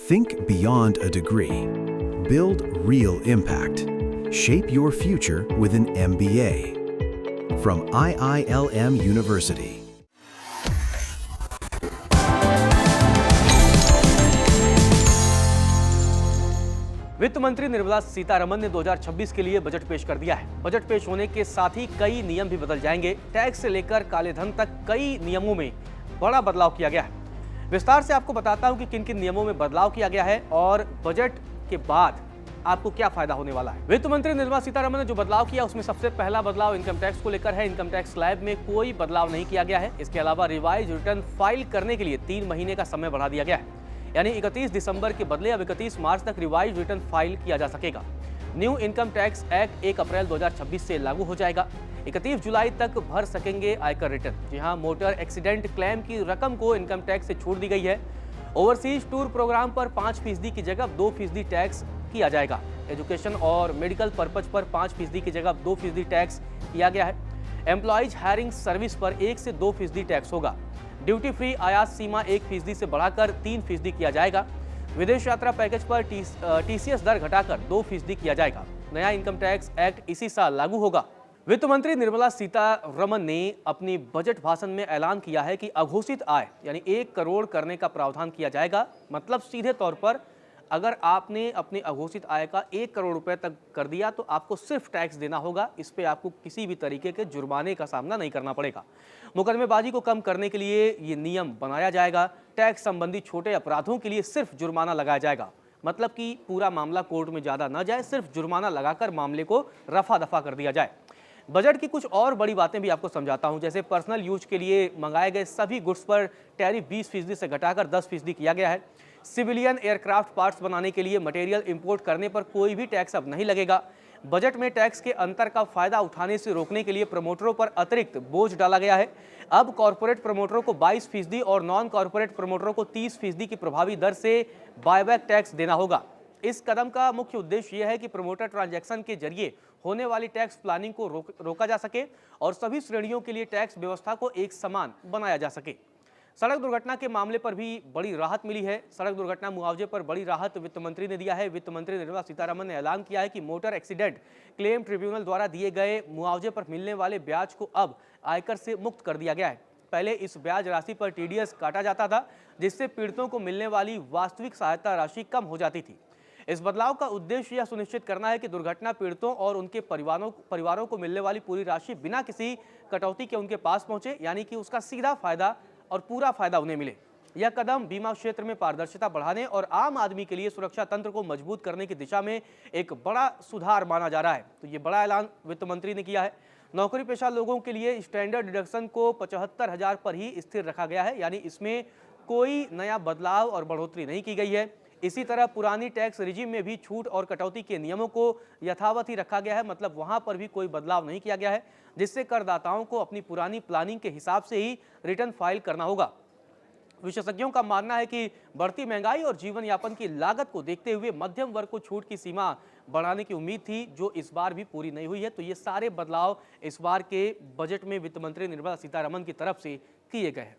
Think beyond a degree. Build real impact. Shape your future with an MBA. From IILM University. वित्त मंत्री निर्मला सीतारमण ने 2026 के लिए budget पेश कर दिया है। बजट पेश होने के साथ ही कई नियम भी बदल जाएंगे। टैक्स से लेकर काले धन तक कई नियमों में बड़ा बदलाव किया गया है। विस्तार से आपको बताता हूं कि किन किन नियमों में बदलाव किया गया है और बजट के बाद आपको क्या फायदा होने वाला है। वित्त मंत्री निर्मला सीतारमण ने जो बदलाव किया उसमें सबसे पहला बदलाव इनकम टैक्स को लेकर है। इनकम टैक्स स्लैब में कोई बदलाव नहीं किया गया है। इसके अलावा रिवाइज रिटर्न फाइल करने के लिए 3 महीने का समय बढ़ा दिया गया है, यानी 31 दिसंबर के बदले अब 31 मार्च तक रिवाइज रिटर्न फाइल किया जा सकेगा। न्यू इनकम टैक्स एक्ट 1 अप्रैल 2026 से लागू हो जाएगा। 31 जुलाई तक भर सकेंगे आयकर रिटर्न। जी हां, मोटर एक्सीडेंट क्लेम की रकम को इनकम टैक्स से छूट दी गई है। ओवरसीज टूर प्रोग्राम पर 5% की जगह 2% टैक्स किया जाएगा। एजुकेशन और मेडिकल पर्पज पर 5% की जगह 2% टैक्स किया गया है। एम्प्लॉइज हायरिंग सर्विस पर 1 से 2% टैक्स होगा। ड्यूटी फ्री आयात सीमा 1% से बढ़ाकर 3% किया जाएगा। विदेश यात्रा पैकेज पर TCS दर घटाकर 2% किया जाएगा। नया इनकम टैक्स एक्ट इसी साल लागू होगा। वित्त मंत्री निर्मला सीतारमण ने अपनी बजट भाषण में ऐलान किया है कि अघोषित आय यानी 1 करोड़ करने का प्रावधान किया जाएगा। मतलब सीधे तौर पर अगर आपने अपनी अघोषित आय का 1 करोड़ रुपए तक कर दिया तो आपको सिर्फ टैक्स देना होगा। इस पे आपको किसी भी तरीके के जुर्माने का सामना नहीं करना पड़ेगा। मुकदमेबाजी को कम करने के लिए ये नियम बनाया जाएगा। टैक्स संबंधी छोटे अपराधों के लिए सिर्फ जुर्माना लगाया जाएगा। मतलब कि पूरा मामला कोर्ट में ज़्यादा न जाए, सिर्फ जुर्माना लगाकर मामले को रफा दफा कर दिया जाए। बजट की कुछ और बड़ी बातें भी आपको समझाता हूं। जैसे पर्सनल यूज के लिए मंगाए गए सभी गुड्स पर टैरिफ 20% से घटाकर 10% किया गया है। सिविलियन एयरक्राफ्ट पार्ट्स बनाने के लिए मटेरियल इंपोर्ट करने पर कोई भी टैक्स अब नहीं लगेगा। बजट में टैक्स के अंतर का फायदा उठाने से रोकने के लिए प्रमोटरों पर अतिरिक्त बोझ डाला गया है। अब कॉर्पोरेट प्रमोटरों को 22% और नॉन कॉर्पोरेट प्रमोटरों को 30% की प्रभावी दर से बायबैक टैक्स देना होगा। इस कदम का मुख्य उद्देश्य यह है कि प्रमोटर ट्रांजैक्शन के जरिए होने वाली टैक्स प्लानिंग को रोका जा सके और सभी श्रेणियों के लिए टैक्स व्यवस्था को एक समान बनाया जा सके। सड़क दुर्घटना के मामले पर भी बड़ी राहत मिली है। सड़क दुर्घटना मुआवजे पर बड़ी राहत वित्त मंत्री ने दिया है। वित्त मंत्री निर्मला सीतारमण ने ऐलान किया है कि मोटर एक्सीडेंट क्लेम ट्रिब्यूनल द्वारा दिए गए मुआवजे पर मिलने वाले ब्याज को अब आयकर से मुक्त कर दिया गया है। पहले इस ब्याज राशि पर TDS काटा जाता था, जिससे पीड़ितों को मिलने वाली वास्तविक सहायता राशि कम हो जाती थी। इस बदलाव का उद्देश्य यह सुनिश्चित करना है कि दुर्घटना पीड़ितों और उनके परिवारों को मिलने वाली पूरी राशि बिना किसी कटौती के उनके पास पहुंचे, यानी कि उसका सीधा फायदा और पूरा फायदा उन्हें मिले। यह कदम बीमा क्षेत्र में पारदर्शिता बढ़ाने और आम आदमी के लिए सुरक्षा तंत्र को मजबूत करने की दिशा में एक बड़ा सुधार माना जा रहा है। तो ये बड़ा ऐलान वित्त मंत्री ने किया है। नौकरी पेशा लोगों के लिए स्टैंडर्ड डिडक्शन को 75,000 पर ही स्थिर रखा गया है, यानी इसमें कोई नया बदलाव और बढ़ोतरी नहीं की गई है। इसी तरह पुरानी टैक्स रिजीम में भी छूट और कटौती के नियमों को यथावत ही रखा गया है। मतलब वहां पर भी कोई बदलाव नहीं किया गया है, जिससे करदाताओं को अपनी पुरानी प्लानिंग के हिसाब से ही रिटर्न फाइल करना होगा। विशेषज्ञों का मानना है कि बढ़ती महंगाई और जीवन यापन की लागत को देखते हुए मध्यम वर्ग को छूट की सीमा बढ़ाने की उम्मीद थी, जो इस बार भी पूरी नहीं हुई है। तो ये सारे बदलाव इस बार के बजट में वित्त मंत्री निर्मला सीतारमण की तरफ से किए गए हैं।